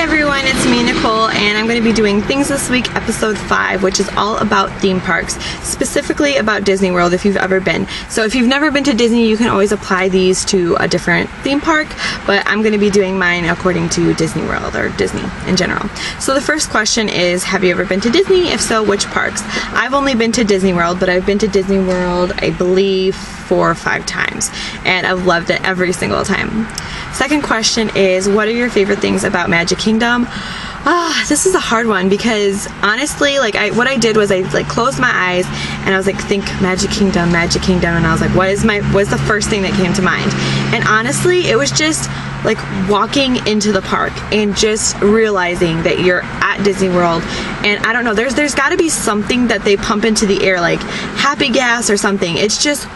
everyone, it's me, Nicole, and I'm going to be doing Things This Week, episode 5, which is all about theme parks, specifically about Disney World if you've ever been. So if you've never been to Disney, you can always apply these to a different theme park, but I'm going to be doing mine according to Disney World, or Disney in general. So the first question is, have you ever been to Disney? If so, which parks? I've only been to Disney World, but I've been to Disney World, I believe, 4 or 5 times, and I've loved it every single time. Second question is, what are your favorite things about Magic Kingdom? This is a hard one because honestly, what I did was I closed my eyes and I was like, think Magic Kingdom, and I was like, what's the first thing that came to mind? And honestly, it was just like walking into the park and just realizing that you're at Disney World. And I don't know, there's got to be something that they pump into the air, like happy gas or something. It's just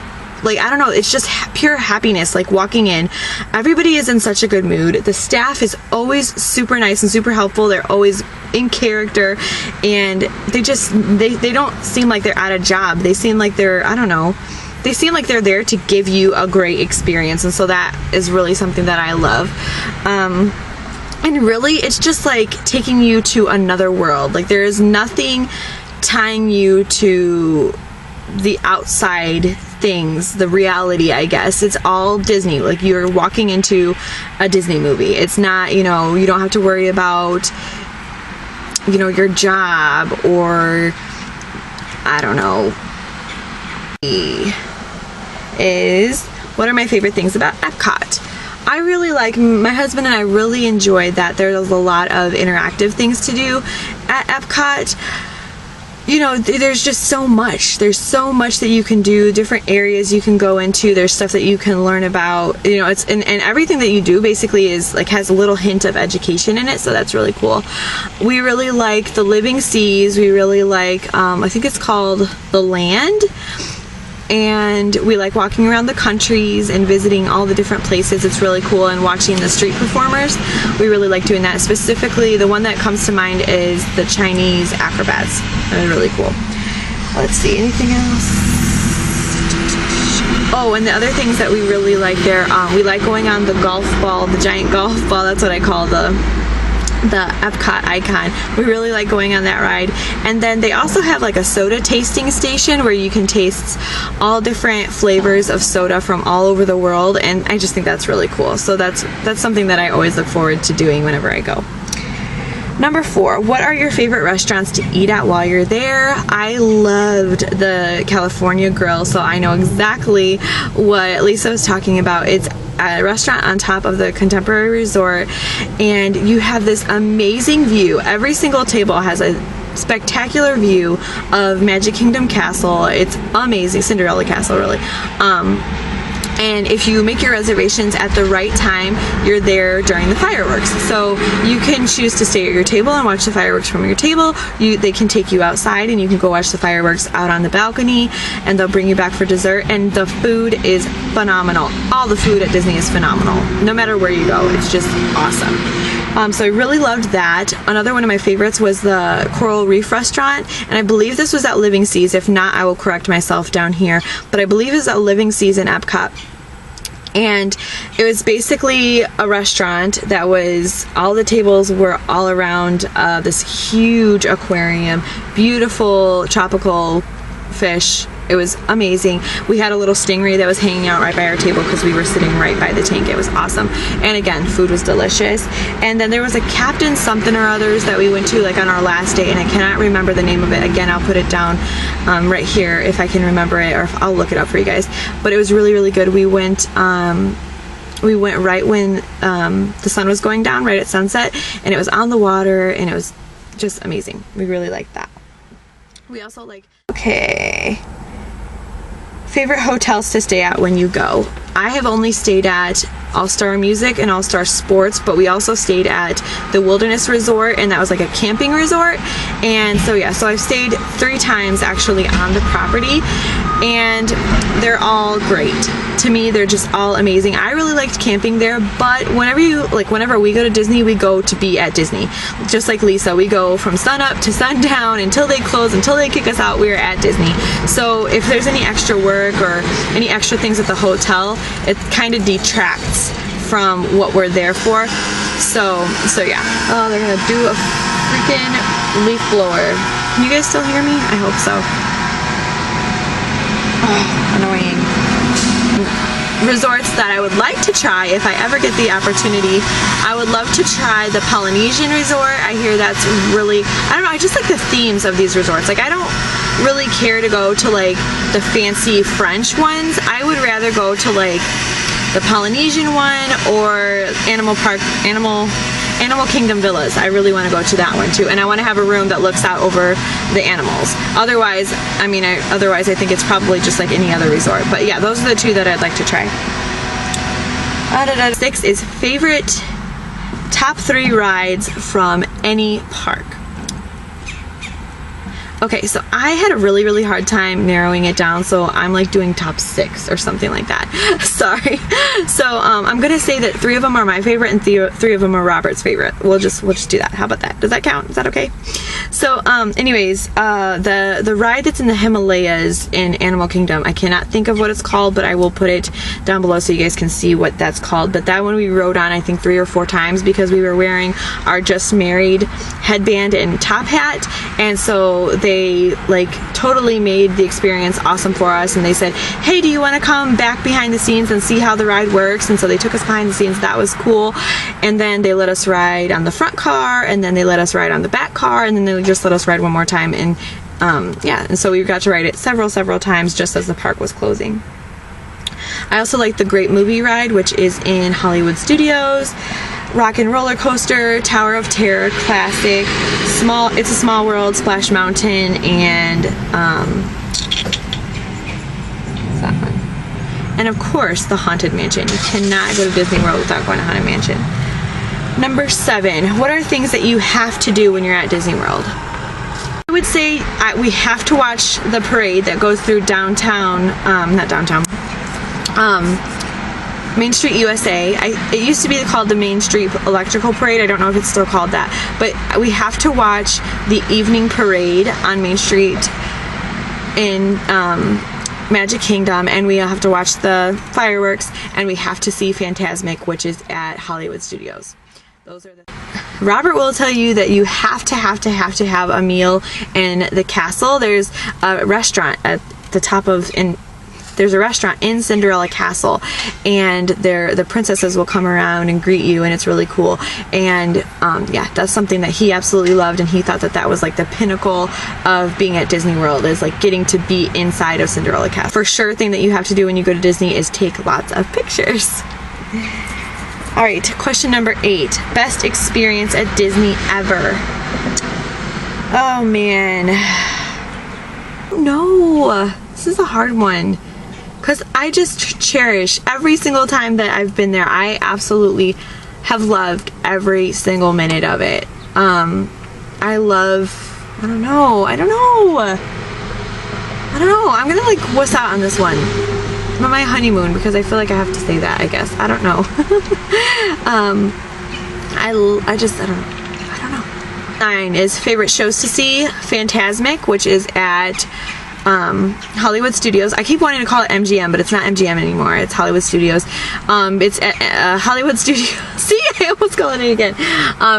like, I don't know, it's just pure happiness, like walking in. Everybody is in such a good mood. The staff is always super nice and super helpful. They're always in character, and they don't seem like they're at a job. They seem like they're, I don't know, they seem like they're there to give you a great experience, and so that is really something that I love. And really, it's just like taking you to another world. Like, there is nothing tying you to the outside things, the reality, I guess. It's all Disney. Like, you're walking into a Disney movie. It's not, you don't have to worry about, your job, or I don't know. What are my favorite things about Epcot? I really like, my husband and I really enjoyed that there's a lot of interactive things to do at Epcot. There's just so much. There's so much that you can do, different areas you can go into. There's stuff that you can learn about. It's and everything that you do basically is like has a little hint of education in it, so that's really cool. We really like the Living Seas. We really like, I think it's called The Land. And we like walking around the countries and visiting all the different places. It's really cool, and watching the street performers. We really like doing that. Specifically, the one that comes to mind is the Chinese acrobats. They're really cool. Let's see, anything else? Oh, and the other things that we really like there, we like going on the golf ball, the giant golf ball. That's what I call the Epcot icon. We really like going on that ride. And then they also have like a soda tasting station where you can taste all different flavors of soda from all over the world, and I just think that's really cool. So that's something that I always look forward to doing whenever I go. Number 4, what are your favorite restaurants to eat at while you're there? I loved the California Grill, so I know exactly what Lisa was talking about. It's a restaurant on top of the Contemporary Resort, and you have this amazing view. Every single table has a spectacular view of Magic Kingdom Castle. It's amazing. Cinderella Castle, really. And if you make your reservations at the right time, you're there during the fireworks. So you can choose to stay at your table and watch the fireworks from your table. They can take you outside and you can go watch the fireworks out on the balcony, and they'll bring you back for dessert. And the food is phenomenal. All the food at Disney is phenomenal. No matter where you go, it's just awesome. So I really loved that. Another one of my favorites was the Coral Reef restaurant, and I believe this was at Living Seas. If not, I will correct myself down here, but I believe it was at Living Seas in Epcot. And it was basically a restaurant that was, all the tables were all around this huge aquarium, beautiful tropical fish. It was amazing. We had a little stingray that was hanging out right by our table because we were sitting right by the tank. It was awesome. And again, food was delicious. And then there was a Captain something or others that we went to like on our last day, and I cannot remember the name of it. Again, I'll put it down right here if I can remember it, or if I'll look it up for you guys. But it was really, really good. We went right when the sun was going down, right at sunset, and it was on the water, and it was just amazing. We really liked that. We also like, okay, favorite hotels to stay at when you go. I have only stayed at All-Star Music and All-Star Sports, but we also stayed at the Wilderness Resort, and that was like a camping resort. And so yeah, so I've stayed 3 times actually on the property, and they're all great. To me, they're just all amazing. I really liked camping there, but whenever we go to Disney, we go to be at Disney. Just like Lisa, we go from sun up to sundown until they close, until they kick us out, we're at Disney. So if there's any extra work or any extra things at the hotel, it kind of detracts from what we're there for. So yeah. Oh, they're gonna do a freaking leaf blower. Can you guys still hear me? I hope so. Oh, annoying. Resorts that I would like to try if I ever get the opportunity. I would love to try the Polynesian resort. I hear that's really, I don't know, I just like the themes of these resorts. Like, I don't really care to go to like the fancy French ones. I would rather go to like the Polynesian one or Animal Kingdom Villas. I really want to go to that one too, and I want to have a room that looks out over the animals. Otherwise, I think it's probably just like any other resort. But yeah, those are the two that I'd like to try. 6 is favorite top 3 rides from any park. Okay, so I had a really hard time narrowing it down, so I'm like doing top 6 or something like that. Sorry. So I'm gonna say that 3 of them are my favorite and 3 of them are Robert's favorite. We'll just do that. How about that? Does that count? Is that okay? So anyways, the ride that's in the Himalayas in Animal Kingdom, I cannot think of what it's called, but I will put it down below so you guys can see what that's called. But that one we rode on, I think 3 or 4 times because we were wearing our just married headband and top hat, and so they like totally made the experience awesome for us, and they said, hey, do you want to come back behind the scenes and see how the ride works? And so they took us behind the scenes. That was cool. And then they let us ride on the front car, and then they let us ride on the back car, and then they just let us ride one more time. And yeah, and so we got to ride it several times just as the park was closing. I also like the Great Movie Ride, which is in Hollywood Studios. Rock and Roller Coaster, Tower of Terror, Classic, It's a Small World, Splash Mountain, and what's that one? And of course, the Haunted Mansion. You cannot go to Disney World without going to Haunted Mansion. Number 7, what are things that you have to do when you're at Disney World? I would say we have to watch the parade that goes through downtown, not downtown, Main Street USA. It used to be called the Main Street Electrical Parade. I don't know if it's still called that, but we have to watch the evening parade on Main Street in Magic Kingdom, and we have to watch the fireworks, and we have to see Fantasmic, which is at Hollywood Studios. Those are the... Robert will tell you that you have to have a meal in the castle. There's a restaurant at the top of there's a restaurant in Cinderella Castle, and the princesses will come around and greet you, and it's really cool. And yeah, that's something that he absolutely loved, and he thought that that was like the pinnacle of being at Disney World, is like getting to be inside of Cinderella Castle. For sure thing that you have to do when you go to Disney is take lots of pictures. All right, question number 8. Best experience at Disney ever. Oh man. No, this is a hard one. Because I just cherish every single time that I've been there. I absolutely have loved every single minute of it. I don't know. I'm gonna like wuss out on this one. But my honeymoon, because I feel like I have to say that, I guess. I don't know. I don't know. 9 is favorite shows to see. Fantasmic, which is at Hollywood Studios. I keep wanting to call it MGM, but it's not MGM anymore. It's Hollywood Studios. It's at Hollywood Studios. See, I almost called it again.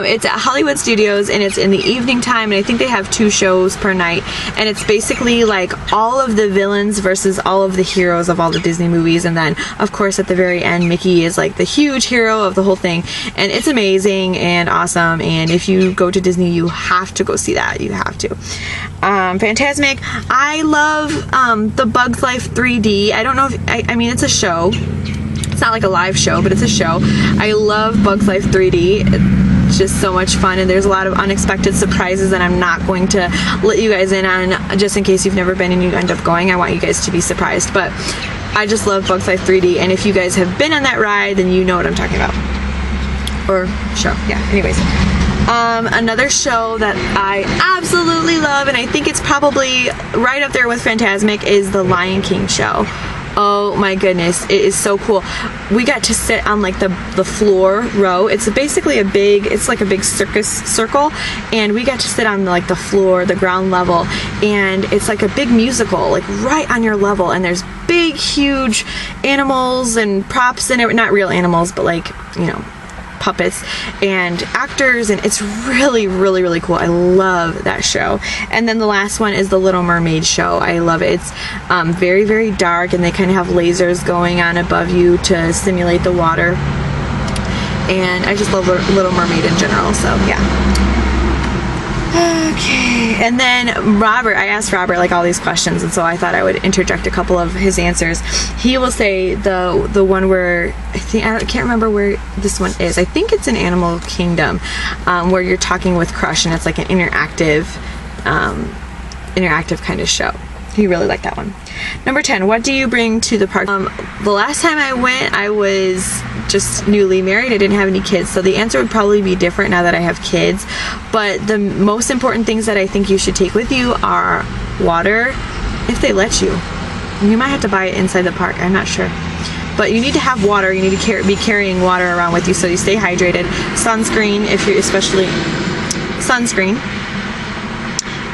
It's at Hollywood Studios, and it's in the evening time, and I think they have 2 shows per night, and it's basically like all of the villains versus all of the heroes of all the Disney movies, and then of course at the very end Mickey is like the huge hero of the whole thing, and it's amazing and awesome, and if you go to Disney you have to go see that. You have to. Fantasmic. I love the Bugs Life 3D. I don't know if I mean it's a show. It's not like a live show, but it's a show. I love Bugs Life 3D. It's just so much fun, and there's a lot of unexpected surprises that I'm not going to let you guys in on, just in case you've never been and you end up going. I want you guys to be surprised, but I just love Bugs Life 3D, and if you guys have been on that ride, then you know what I'm talking about. Or show, yeah, anyways. Another show that I absolutely love, and I think it's probably right up there with Fantasmic, is the Lion King show. Oh my goodness, it is so cool. We got to sit on like the floor row. It's basically it's like a big circus circle, and we got to sit on like the floor, the ground level, and it's like a big musical, like right on your level, and there's big huge animals and props and not real animals, but like, you know, puppets and actors, and it's really, really, really cool. I love that show. And then the last one is the Little Mermaid show. I love it. It's very, very dark, and they kind of have lasers going on above you to simulate the water. And I just love Little Mermaid in general, so yeah. Okay, and then Robert, I asked Robert like all these questions, and so I thought I would interject a couple of his answers. He will say the one where I can't remember where this one is. I think it's in Animal Kingdom, where you're talking with Crush, and it's like an interactive kind of show. He really liked that one. Number 10, what do you bring to the park? The last time I went, I was just newly married. I didn't have any kids, so the answer would probably be different now that I have kids. But the most important things that I think you should take with you are water, if they let you. You might have to buy it inside the park, I'm not sure. But you need to have water. You need to be carrying water around with you so you stay hydrated. Sunscreen, if you're especially sunscreen,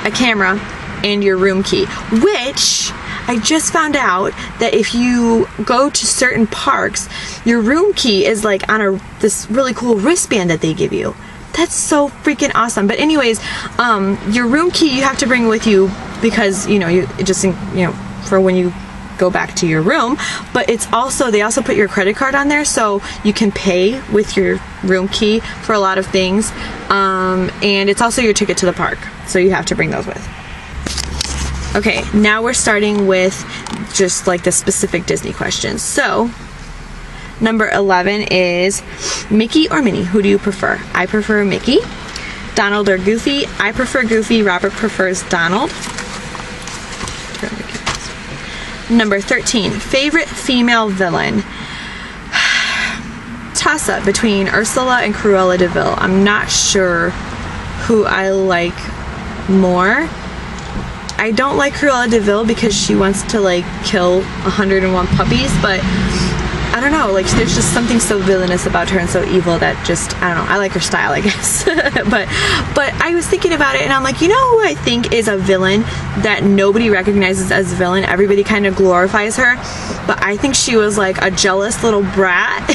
a camera, and your room key, which I just found out that if you go to certain parks, your room key is like on this really cool wristband that they give you. That's so freaking awesome. But anyways, your room key you have to bring with you because for when you go back to your room. But it's also, they also put your credit card on there, so you can pay with your room key for a lot of things. And it's also your ticket to the park, so you have to bring those with. Okay, now we're starting with just like the specific Disney questions. So, number 11 is Mickey or Minnie? Who do you prefer? I prefer Mickey. Donald or Goofy? I prefer Goofy. Robert prefers Donald. Number 13, favorite female villain? Toss up between Ursula and Cruella de Vil. I'm not sure who I like more. I don't like Cruella de Vil because she wants to like kill 101 puppies, but I don't know, like there's just something so villainous about her and so evil that just, I don't know, I like her style, I guess. but I was thinking about it and I'm like, you know who I think is a villain that nobody recognizes as a villain? Everybody kind of glorifies her, but I think she was like a jealous little brat,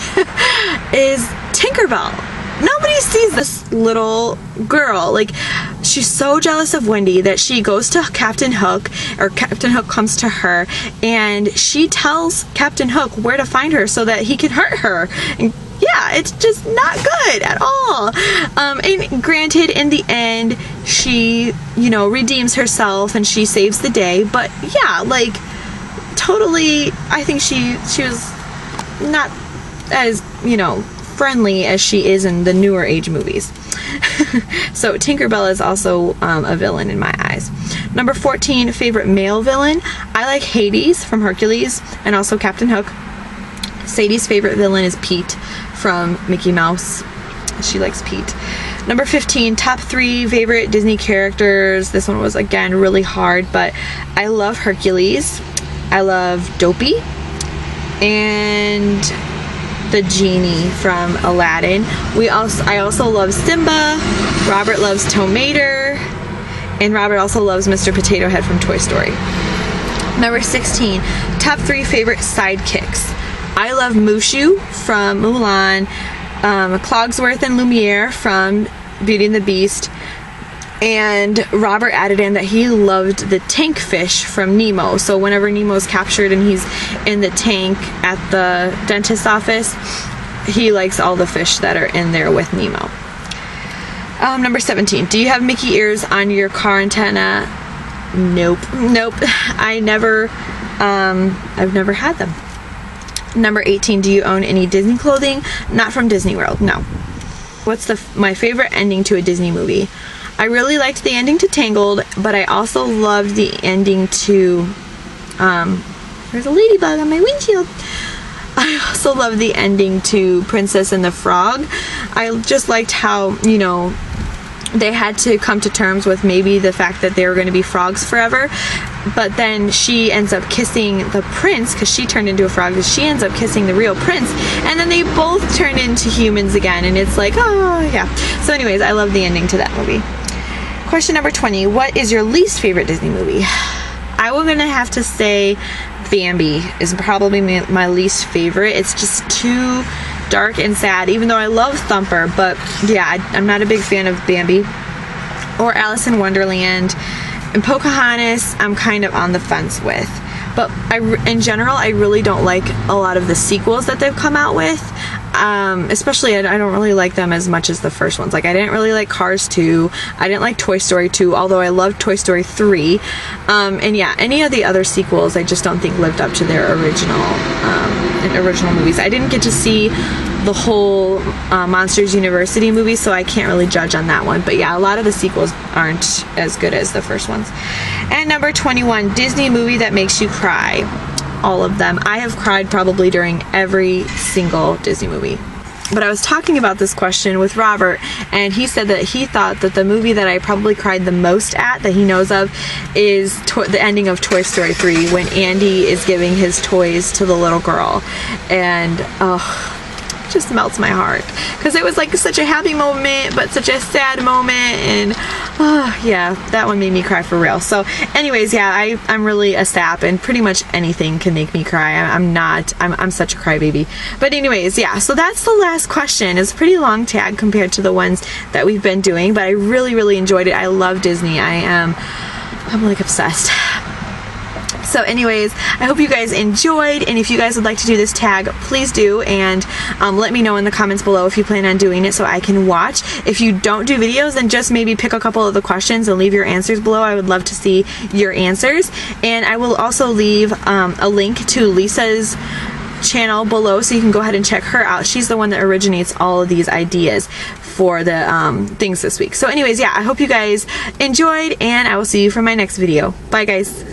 is Tinkerbell. Nobody sees this little girl. Like, she's so jealous of Wendy that she goes to Captain Hook, or Captain Hook comes to her, and she tells Captain Hook where to find her so that he can hurt her. And yeah, it's just not good at all. And granted, in the end, she, redeems herself and she saves the day. But yeah, like, totally, I think she was not as, friendly as she is in the newer age movies. So Tinkerbell is also a villain in my eyes. Number 14, favorite male villain. I like Hades from Hercules and also Captain Hook. Sadie's favorite villain is Pete from Mickey Mouse. She likes Pete. Number 15, top 3 favorite Disney characters. This one was again really hard, but I love Hercules. I love Dopey and the genie from Aladdin. I also love Simba. Robert loves Tomater, and Robert also loves Mr. Potato Head from Toy Story. Number 16, top 3 favorite sidekicks. I love Mushu from Mulan, Cogsworth and Lumiere from Beauty and the Beast, and Robert added in that he loved the tank fish from Nemo. So whenever Nemo's captured and he's in the tank at the dentist's office, he likes all the fish that are in there with Nemo. Number 17, do you have Mickey ears on your car antenna? Nope. I've never had them. Number 18, do you own any Disney clothing? Not from Disney World, no. What's my favorite ending to a Disney movie? I really liked the ending to Tangled, but I also loved the ending to, there's a ladybug on my windshield. I also love the ending to Princess and the Frog. I just liked how, they had to come to terms with maybe the fact that they were going to be frogs forever, but then she ends up kissing the prince because she turned into a frog, and she ends up kissing the real prince, and then they both turn into humans again, and it's like, oh yeah. So anyways, I love the ending to that movie. Question number 20, what is your least favorite Disney movie? I was gonna have to say Bambi is probably my least favorite. It's just too dark and sad, even though I love Thumper. But yeah, I'm not a big fan of Bambi or Alice in Wonderland. And Pocahontas, I'm kind of on the fence with. But in general, I really don't like a lot of the sequels that they've come out with. Especially, I don't really like them as much as the first ones. Like, I didn't really like Cars 2. I didn't like Toy Story 2, although I loved Toy Story 3. And yeah, any of the other sequels, I just don't think lived up to their original movies. I didn't get to see the whole Monsters University movie, so I can't really judge on that one. But yeah, a lot of the sequels aren't as good as the first ones. And number 21, Disney movie that makes you cry. All of them. I have cried probably during every single Disney movie. But I was talking about this question with Robert, and he said that he thought that the movie that I probably cried the most at, that he knows of, is the ending of Toy Story 3, when Andy is giving his toys to the little girl. And, oh, just melts my heart, because it was like such a happy moment but such a sad moment, and yeah, that one made me cry for real. So anyways, yeah, I'm really a sap, and pretty much anything can make me cry. I'm such a crybaby. But anyways, yeah, so that's the last question. It's a pretty long tag compared to the ones that we've been doing, but I really enjoyed it. I love Disney. I'm like obsessed. So anyways, I hope you guys enjoyed, and if you guys would like to do this tag, please do, and let me know in the comments below if you plan on doing it so I can watch. If you don't do videos, then just maybe pick a couple of the questions and leave your answers below. I would love to see your answers. And I will also leave a link to Lisa's channel below, so you can go ahead and check her out. She's the one that originates all of these ideas for the things this week. So anyways, yeah, I hope you guys enjoyed, and I will see you for my next video. Bye guys.